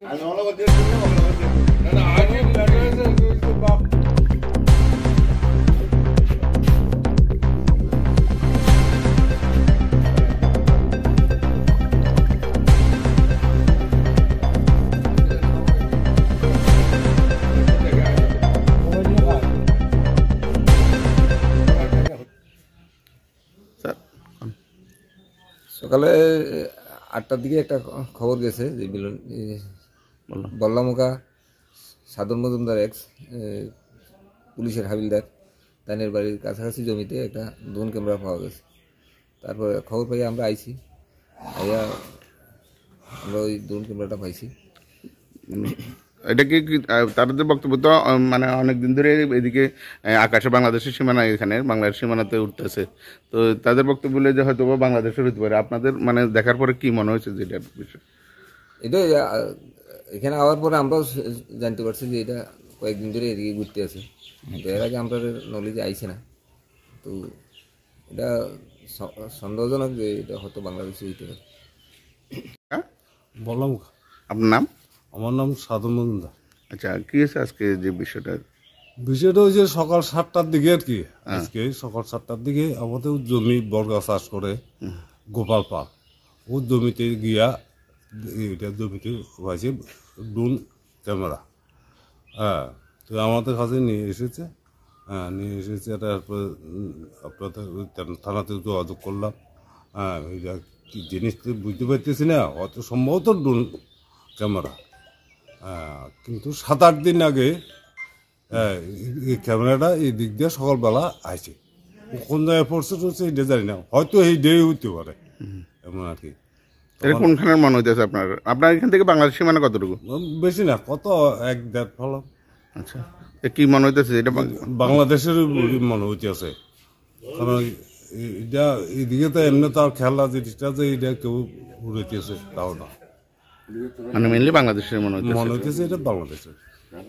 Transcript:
সকালে 8টার দিকে একটা খবর গেছে যে বল্লামুখা সাধন মজুমদার এক্স পুলিশের হাবিলদার তাদের বাড়ির কাছাকাছি জমিতে একটা ড্রোন ক্যামেরা পাওয়া গেছে। তারপরে খবর পাই আমরা আইছি, আমরা ওই ড্রোন ক্যামেরাটা পাইছি। এটা কি তাদের বক্তব্য তো মানে অনেকদিন ধরে এদিকে আকাশে বাংলাদেশের সীমানা, এখানে বাংলাদেশের সীমানাতে উঠতেছে, তো তাদের বক্তব্য বলে যে হয়তো বাংলাদেশের হতে পারে। আপনাদের মানে দেখার পরে কি মনে হয়েছে যে এটার বিষয়? এটা এখানে আওয়ার পরে আমরাও জানতে পারছি যে এটা কয়েকদিন ধরে এদিকে ঘুরতে আছে, তো এর আগে আমরা নলেজে আইছে না। তো এটা সন্দেহজনক যে এটা হয়তো বাংলাদেশে হইতে পারে। বললাম। আপনার নাম? আমার নাম সাধন মজুমদার। আচ্ছা, কি হয়েছে আজকে যে বিষয়টা? বিষয়টা হচ্ছে সকাল 7টার দিকে আর কি। আজকে সকাল 7টার দিকে আমাদের জমি বর্গা চাষ করে গোপাল পাল, ও জমিতে গিয়া এটা জমিতে হয়েছে ড্রোন ক্যামেরা। হ্যাঁ, তো আমাদের কাছে নিয়ে এসেছে। হ্যাঁ, নিয়ে এসেছে। তারপরে আপনাদের থানাতে যোগাযোগ করলাম। হ্যাঁ, এটা কি জিনিস তো বুঝতে পারতেছি না, অত সম্ভবত ড্রোন ক্যামেরা। কিন্তু 7-8 দিন আগে এই ক্যামেরাটা এই দিক দিয়ে সকালবেলা আসে। কোন জায়গায় পড়ছে টড়ছে এটা জানি না, হয়তো এই ডে হইতে পারে এমন আর কি। কোনখানের মনে হইতেছে আপনার? আপনার এখান থেকে বাংলাদেশ সীমানা কতটুকু? বেশি না, কত 1-1.5 ফলক। আচ্ছা, কি মনে হইতেছে এটা বাংলাদেশের মনে হইতেছে? কারণ এটা এদিকে তো এমনি তো আর খেলা জিনিসটা যে এটা কেউ উড়াইতেছে তাও না, মানে মেনলি বাংলাদেশের মনে হইতেছে এটা বাংলাদেশের।